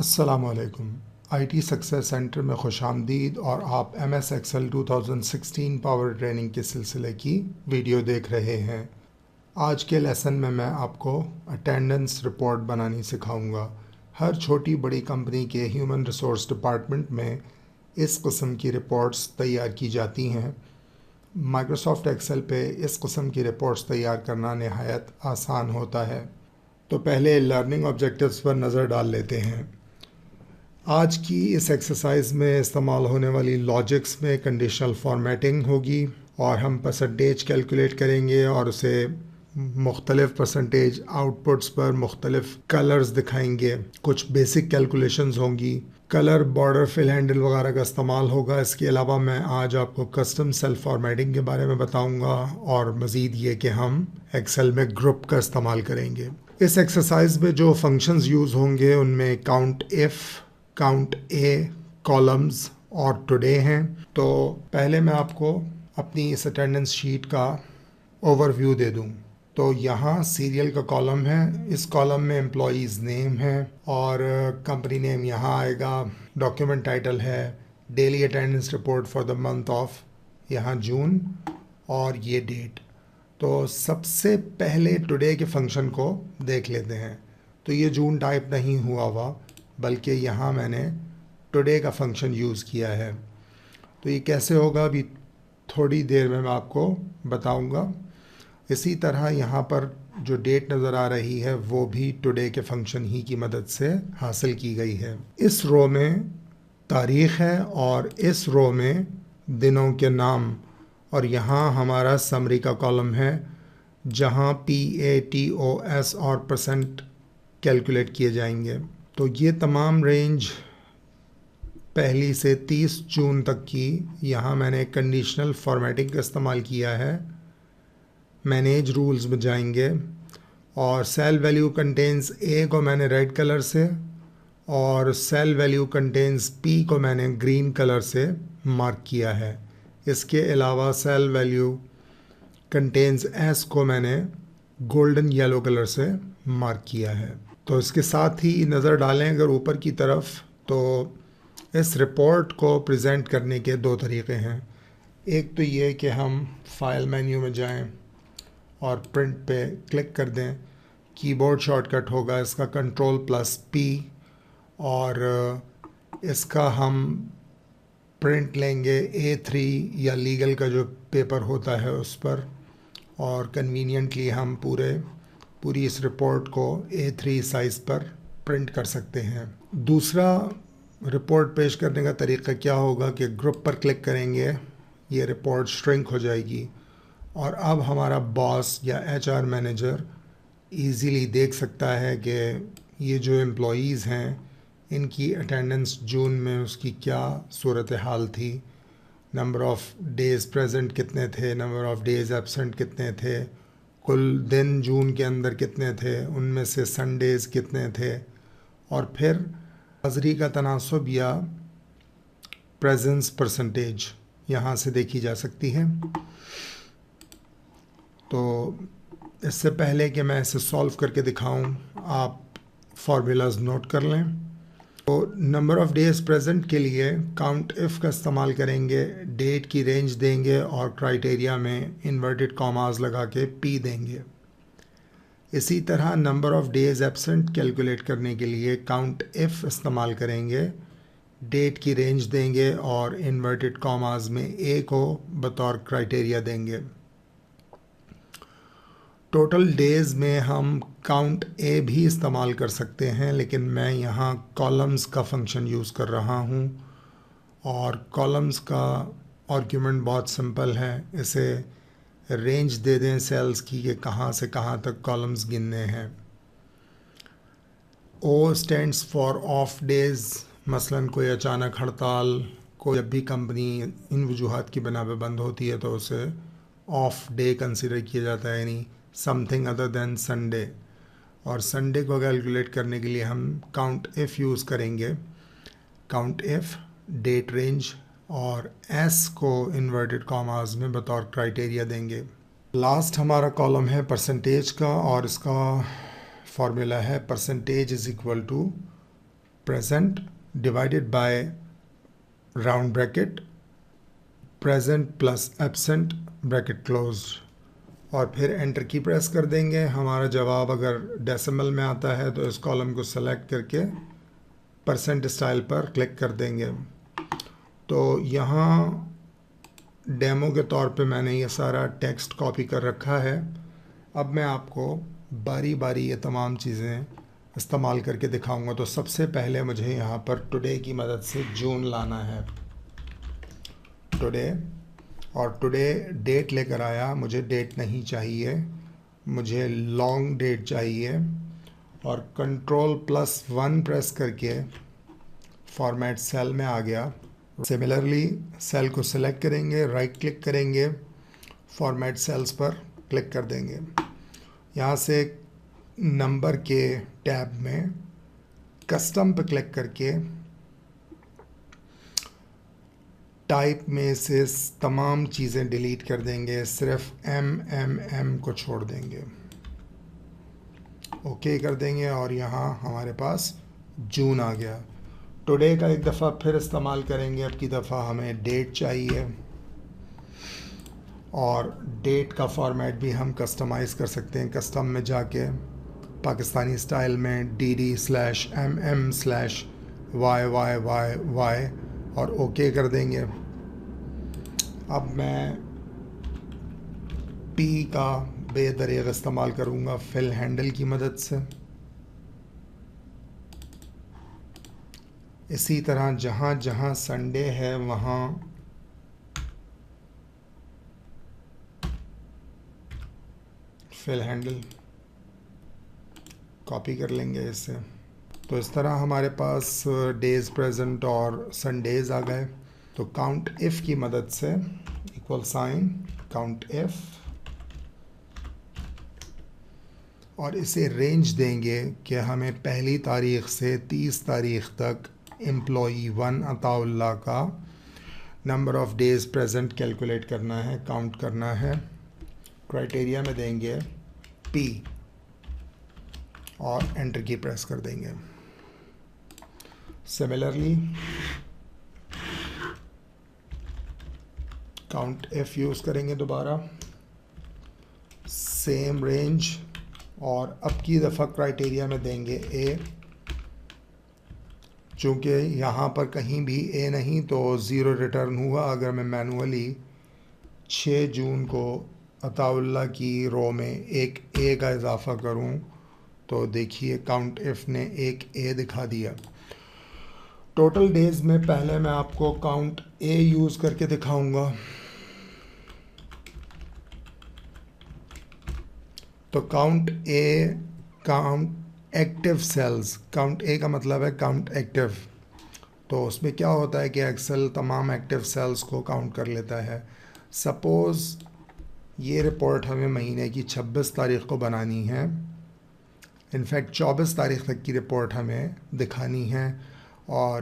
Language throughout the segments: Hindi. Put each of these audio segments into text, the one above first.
अस्सलामुअलैकुम। IT सक्सेस सेंटर में खुशामदीद और आप MS एक्सेल 2016 पावर ट्रेनिंग के सिलसिले की वीडियो देख रहे हैं। आज के लेसन में मैं आपको अटेंडेंस रिपोर्ट बनानी सिखाऊंगा। हर छोटी बड़ी कंपनी के ह्यूमन रिसोर्स डिपार्टमेंट में इस किस्म की रिपोर्ट्स तैयार की जाती हैं। माइक्रोसॉफ्ट एक्सेल पे इस किस्म की रिपोर्ट्स तैयार करना नहायत आसान होता है। तो पहले लर्निंग ऑब्जेक्टिव्स पर नज़र डाल लेते हैं। आज की इस एक्सरसाइज में इस्तेमाल होने वाली लॉजिक्स में कंडीशनल फॉर्मेटिंग होगी और हम परसेंटेज कैलकुलेट करेंगे और उसे मुख्तलिफ परसेंटेज आउटपुट्स पर मुख्तलिफ कलर्स दिखाएंगे। कुछ बेसिक कैलकुलेशंस होंगी, कलर बॉर्डर फिल हैंडल वगैरह का इस्तेमाल होगा। इसके अलावा मैं आज आपको कस्टम सेल फॉर्मेटिंग के बारे में बताऊंगा और मज़ीद ये कि हम एक्सेल में ग्रुप का इस्तेमाल करेंगे। इस एक्सरसाइज में जो फंक्शंस यूज़ होंगे उनमें count if, count A, columns और टुडे हैं। तो पहले मैं आपको अपनी इस अटेंडेंस शीट का ओवरव्यू दे दूं। तो यहाँ सीरियल का कॉलम है, इस कॉलम में एम्प्लॉइज़ नेम है और कंपनी नेम यहाँ आएगा। डॉक्यूमेंट टाइटल है daily attendance report for the month of यहाँ जून और ये डेट। तो सबसे पहले टुडे के फंक्शन को देख लेते हैं। तो ये जून टाइप नहीं हुआ हुआ, बल्कि यहाँ मैंने टुडे का फंक्शन यूज़ किया है। तो ये कैसे होगा अभी थोड़ी देर में मैं आपको बताऊंगा। इसी तरह यहाँ पर जो डेट नज़र आ रही है वो भी टुडे के फंक्शन ही की मदद से हासिल की गई है। इस रो में तारीख़ है और इस रो में दिनों के नाम और यहाँ हमारा समरी का कॉलम है जहाँ PATOS और परसेंट कैलकुलेट किए जाएंगे। तो ये तमाम रेंज पहली से 30 जून तक की यहाँ मैंने कंडीशनल फॉर्मेटिंग का इस्तेमाल किया है। मैनेज रूल्स में जाएंगे और सेल वैल्यू कंटेंस A को मैंने रेड कलर से और सेल वैल्यू कंटेंस P को मैंने ग्रीन कलर से मार्क किया है। इसके अलावा सेल वैल्यू कंटेंस S को मैंने गोल्डन येलो कलर से मार्क किया है। तो इसके साथ ही नज़र डालें अगर ऊपर की तरफ, तो इस रिपोर्ट को प्रेजेंट करने के दो तरीक़े हैं। एक तो ये कि हम फाइल मेन्यू में जाएं और प्रिंट पे क्लिक कर दें। कीबोर्ड शॉर्टकट होगा इसका Ctrl+P और इसका हम प्रिंट लेंगे A3 या लीगल का जो पेपर होता है उस पर, और कन्वीनियंटली हम पूरी इस रिपोर्ट को A3 साइज़ पर प्रिंट कर सकते हैं। दूसरा रिपोर्ट पेश करने का तरीका क्या होगा कि ग्रुप पर क्लिक करेंगे, ये रिपोर्ट श्रिंक हो जाएगी और अब हमारा बॉस या HR मैनेजर इजीली देख सकता है कि ये जो एम्प्लॉईज़ हैं इनकी अटेंडेंस जून में उसकी क्या सूरत हाल थी, नंबर ऑफ़ डेज़ प्रेजेंट कितने थे, नंबर ऑफ़ डेज़ एब्सेंट कितने थे, कुल दिन जून के अंदर कितने थे, उनमें से संडेज़ कितने थे, और फिर हाज़री का तनासुब या प्रेजेंस परसेंटेज यहाँ से देखी जा सकती है। तो इससे पहले कि मैं इसे सॉल्व करके दिखाऊं, आप फार्मूलाज नोट कर लें। तो नंबर ऑफ़ डेज़ प्रेजेंट के लिए काउंट इफ़ का इस्तेमाल करेंगे, डेट की रेंज देंगे और क्राइटेरिया में इन्वर्टेड कॉमास लगा के P देंगे। इसी तरह number of days absent calculate करने के लिए काउंट इफ़ इस्तेमाल करेंगे, डेट की रेंज देंगे और इन्वर्टेड कॉमास में A को बतौर क्राइटेरिया देंगे। टोटल डेज़ में हम काउंट A भी इस्तेमाल कर सकते हैं, लेकिन मैं यहाँ कॉलम्स का फंक्शन यूज़ कर रहा हूँ और कॉलम्स का आर्ग्यूमेंट बहुत सिंपल है। इसे रेंज दे दें सेल्स की कि कहाँ से कहाँ तक कॉलम्स गिनने हैं। O stands for of days, मसलन कोई अचानक हड़ताल, कोई जब भी कंपनी इन वजूहात की बिना पे बंद होती है तो उसे ऑफ डे कंसिडर किया जाता है, यानी समथिंग अदर देन संडे। और संडे को कैलकुलेट करने के लिए हम काउंट इफ़ यूज़ करेंगे। काउंट इफ़ डेट रेंज और S को इन्वर्टेड कॉमास में बतौर क्राइटेरिया देंगे। लास्ट हमारा कॉलम है परसेंटेज का और इसका फार्मूला है percentage is equal to present divided by round bracket present plus absent bracket closed और फिर एंटर की प्रेस कर देंगे। हमारा जवाब अगर डेसिमल में आता है तो इस कॉलम को सेलेक्ट करके परसेंट स्टाइल पर क्लिक कर देंगे। तो यहाँ डेमो के तौर पे मैंने ये सारा टेक्स्ट कॉपी कर रखा है। अब मैं आपको बारी बारी ये तमाम चीज़ें इस्तेमाल करके दिखाऊंगा। तो सबसे पहले मुझे यहाँ पर टुडे की मदद से जून लाना है, टुडे, और टुडे डेट लेकर आया। मुझे डेट नहीं चाहिए, मुझे लॉन्ग डेट चाहिए और कंट्रोल+1 प्रेस करके फॉर्मेट सेल में आ गया। सिमिलरली सेल को सिलेक्ट करेंगे, राइट क्लिक करेंगे, फॉर्मेट सेल्स पर क्लिक कर देंगे। यहाँ से नंबर के टैब में कस्टम पर क्लिक करके टाइप में से तमाम चीज़ें डिलीट कर देंगे, सिर्फ एम को छोड़ देंगे, ओके कर देंगे और यहाँ हमारे पास जून आ गया। टुडे का एक दफ़ा फिर इस्तेमाल करेंगे, अब की दफ़ा हमें डेट चाहिए और डेट का फॉर्मेट भी हम कस्टमाइज़ कर सकते हैं। कस्टम में जाके पाकिस्तानी स्टाइल में DD/MM/YYYY और ओके कर देंगे। अब मैं P का बेदरीग इस्तेमाल करूँगा फिल हैंडल की मदद से। इसी तरह जहाँ जहाँ संडे है वहाँ फिल हैंडल कॉपी कर लेंगे इससे। तो इस तरह हमारे पास डेज़ प्रेजेंट और संडेज़ आ गए। तो काउंट इफ़ की मदद से इक्वल साइन काउंट इफ़ और इसे रेंज देंगे कि हमें पहली तारीख़ से 30 तारीख़ तक एम्प्लॉई 1 अताउल्लाह का number of days present calculate करना है, काउंट करना है। क्राइटेरिया में देंगे P और एंटर की प्रेस कर देंगे। सिमिलरली काउंट इफ यूज़ करेंगे दोबारा, सेम रेंज और अब की दफ़ा क्राइटेरिया में देंगे A। चूँकि यहाँ पर कहीं भी A नहीं तो 0 रिटर्न हुआ। अगर मैं मैनुअली 6 जून को अताउल्लाह की रो में एक A का इजाफ़ा करूँ तो देखिए काउंट इफ़ ने एक A दिखा दिया। टोटल डेज़ में पहले मैं आपको काउंट A यूज़ करके दिखाऊंगा। तो count A count active cells, count A का मतलब है काउंट एक्टिव। तो उसमें क्या होता है कि एक्सेल तमाम एक्टिव सेल्स को काउंट कर लेता है। सपोज़ ये रिपोर्ट हमें महीने की 26 तारीख़ को बनानी है, इनफैक्ट 24 तारीख़ तक की रिपोर्ट हमें दिखानी है और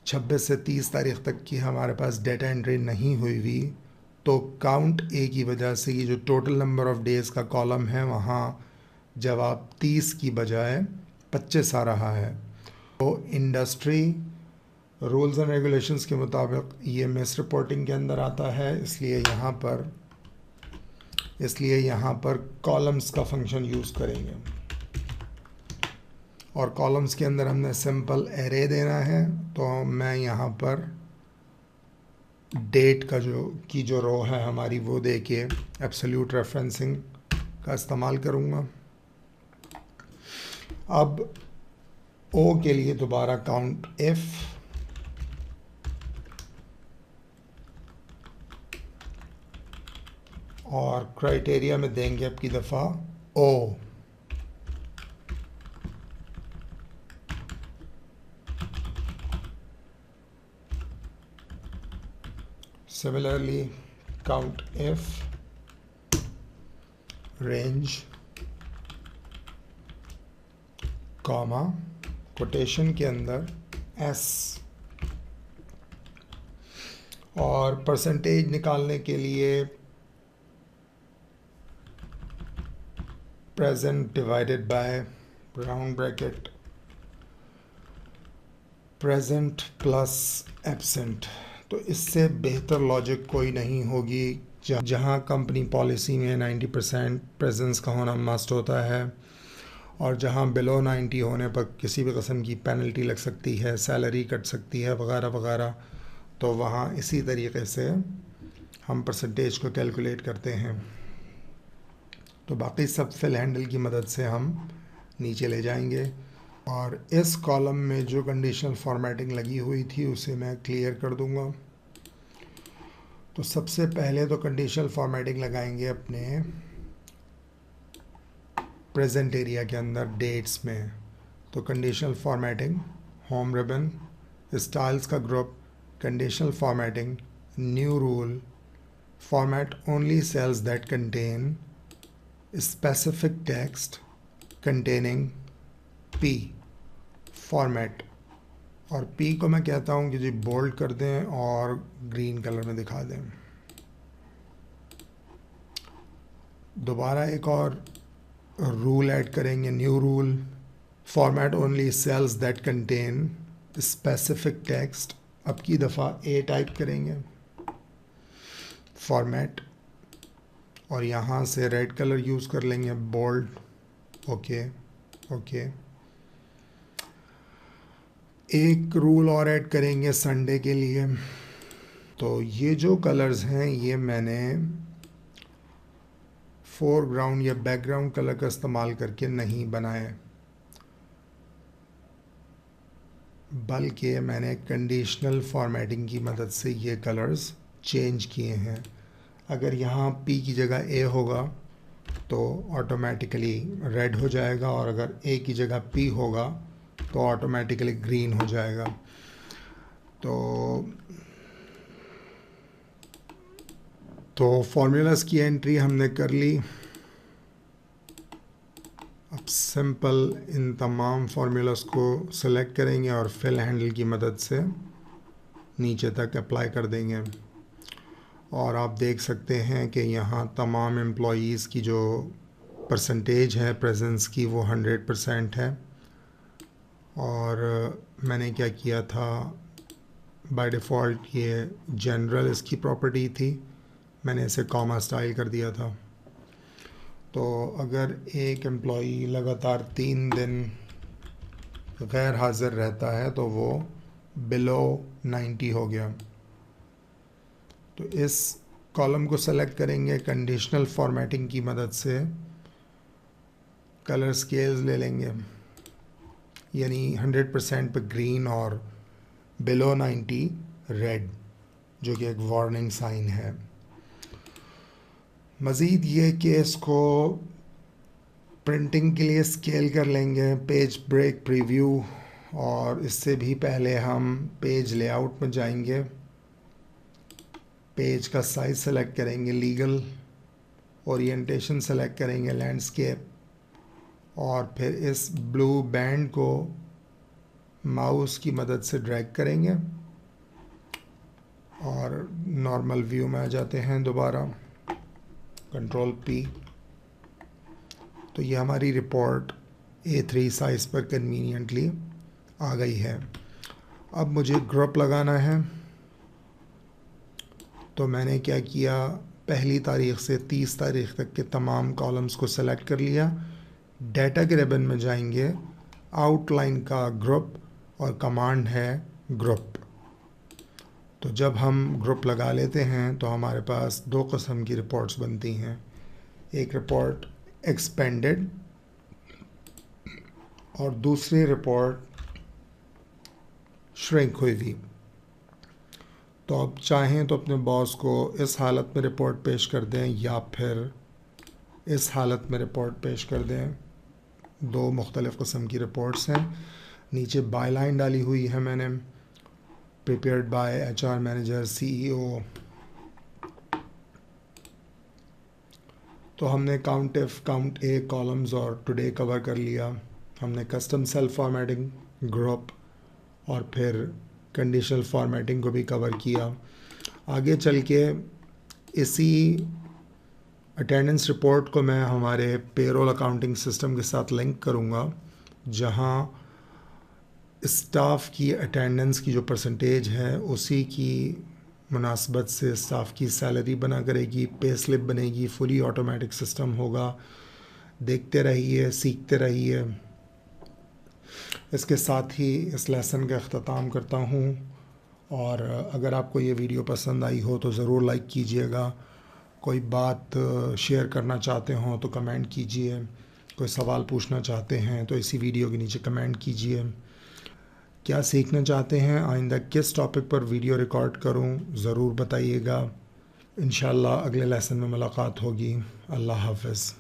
26 से 30 तारीख़ तक की हमारे पास डेटा एंट्री नहीं हुई हुई। तो काउंट A की वजह से ये जो टोटल नंबर ऑफ़ डेज़ का कॉलम है वहाँ जवाब 30 की बजाय 25 आ रहा है। तो इंडस्ट्री रूल्स एंड रेगुलेशंस के मुताबिक ये मिस रिपोर्टिंग के अंदर आता है, इसलिए यहाँ पर कॉलम्स का फंक्शन यूज़ करेंगे और कॉलम्स के अंदर हमने सिंपल एरे देना है। तो मैं यहाँ पर डेट का जो रो है हमारी वो दे के एब्सोल्यूट रेफरेंसिंग का इस्तेमाल करूँगा। अब O के लिए दोबारा काउंट इफ़ और क्राइटेरिया में देंगे अब की दफ़ा O। Similarly count if range comma quotation के अंदर S और परसेंटेज निकालने के लिए present divided by round bracket present plus absent. तो इससे बेहतर लॉजिक कोई नहीं होगी। जहाँ कंपनी पॉलिसी में 90% प्रेजेंस का होना मस्ट होता है और जहाँ बिलो 90 होने पर किसी भी किस्म की पेनल्टी लग सकती है, सैलरी कट सकती है वगैरह वगैरह, तो वहाँ इसी तरीके से हम परसेंटेज को कैलकुलेट करते हैं। तो बाकी सब फिल हैंडल की मदद से हम नीचे ले जाएंगे और इस कॉलम में जो कंडीशनल फॉर्मेटिंग लगी हुई थी उसे मैं क्लियर कर दूंगा। तो सबसे पहले तो कंडीशनल फॉर्मेटिंग लगाएंगे अपने प्रेजेंट एरिया के अंदर डेट्स में। तो conditional formatting, home ribbon, styles का ग्रुप, conditional formatting, new rule, format only cells that contain specific text containing P format. और पी को मैं कहता हूँ कि जी बोल्ड कर दें और ग्रीन कलर में दिखा दें। दोबारा एक और रूल ऐड करेंगे, new rule, format only cells that contain specific text. अब की दफ़ा ए टाइप करेंगे, फॉर्मेट, और यहाँ से रेड कलर यूज़ कर लेंगे, बोल्ड। Okay okay. एक रूल और ऐड करेंगे संडे के लिए। तो ये जो कलर्स हैं ये मैंने फोरग्राउंड या बैकग्राउंड कलर का इस्तेमाल करके नहीं बनाए, बल्कि मैंने कंडीशनल फॉर्मेटिंग की मदद से ये कलर्स चेंज किए हैं। अगर यहाँ पी की जगह ए होगा तो ऑटोमेटिकली रेड हो जाएगा और अगर ए की जगह पी होगा तो ऑटोमेटिकली ग्रीन हो जाएगा। तो फॉर्मूलाज की एंट्री हमने कर ली। अब सिंपल इन तमाम फार्मूलाज को सेलेक्ट करेंगे और फिल हैंडल की मदद से नीचे तक अप्लाई कर देंगे। और आप देख सकते हैं कि यहाँ तमाम एम्प्लॉयज़ की जो परसेंटेज है प्रेजेंस की वो 100% है। और मैंने क्या किया था, बाय डिफ़ॉल्ट ये जनरल इसकी प्रॉपर्टी थी, मैंने इसे कॉमा स्टाइल कर दिया था। तो अगर एक एम्प्लॉई लगातार 3 दिन गैर हाज़िर रहता है तो वो बिलो 90 हो गया। तो इस कॉलम को सेलेक्ट करेंगे, कंडीशनल फॉर्मेटिंग की मदद से कलर स्केल्स ले लेंगे, यानी 100% पे ग्रीन और बिलो 90 रेड, जो कि एक वार्निंग साइन है। मज़ीद ये कि इसको प्रिंटिंग के लिए स्केल कर लेंगे, पेज ब्रेक प्रीव्यू, और इससे भी पहले हम पेज लेआउट में जाएंगे, पेज का साइज़ सेलेक्ट करेंगे, लीगल, ओरिएंटेशन सेलेक्ट करेंगे, लैंडस्केप, और फिर इस ब्लू बैंड को माउस की मदद से ड्रैग करेंगे और नॉर्मल व्यू में आ जाते हैं दोबारा, कंट्रोल पी। तो ये हमारी रिपोर्ट A3 साइज़ पर कन्वीनियंटली आ गई है। अब मुझे ग्रुप लगाना है। तो मैंने क्या किया, पहली तारीख़ से 30 तारीख़ तक के तमाम कॉलम्स को सेलेक्ट कर लिया। डाटा के रिबन में जाएंगे, आउटलाइन का ग्रुप और कमांड है ग्रुप। तो जब हम ग्रुप लगा लेते हैं तो हमारे पास 2 किस्म की रिपोर्ट्स बनती हैं। एक रिपोर्ट एक्सपेंडेड और दूसरी रिपोर्ट श्रिंक हुई थी। तो आप चाहें तो अपने बॉस को इस हालत में रिपोर्ट पेश कर दें या फिर इस हालत में रिपोर्ट पेश कर दें। 2 मुख्तलिफ़ किस्म की रिपोर्ट्स हैं। नीचे बाय लाइन डाली हुई है मैंने, prepared by HR manager CEO। तो हमने count if, count A columns और टुडे कवर कर लिया। हमने कस्टम सेल फॉर्मेटिंग, ग्रुप और फिर कंडीशनल फॉर्मेटिंग को भी कवर किया। आगे चल के इसी अटेंडेंस रिपोर्ट को मैं हमारे पेरोल अकाउंटिंग सिस्टम के साथ लिंक करूँगा, जहाँ स्टाफ की अटेंडेंस की जो परसेंटेज है उसी की मुनासबत से स्टाफ की सैलरी बना करेगी, पे स्लिप बनेगी, फुली ऑटोमेटिक सिस्टम होगा। देखते रहिए, सीखते रहिए। इसके साथ ही इस लेसन का अख्ताम करता हूँ, और अगर आपको ये वीडियो पसंद आई हो तो ज़रूर लाइक कीजिएगा। कोई बात शेयर करना चाहते हो तो कमेंट कीजिए। कोई सवाल पूछना चाहते हैं तो इसी वीडियो के नीचे कमेंट कीजिए। क्या सीखना चाहते हैं, आइंदा किस टॉपिक पर वीडियो रिकॉर्ड करूं, ज़रूर बताइएगा। इंशाल्लाह अगले लेसन में मुलाकात होगी। अल्लाह हाफ़िज़।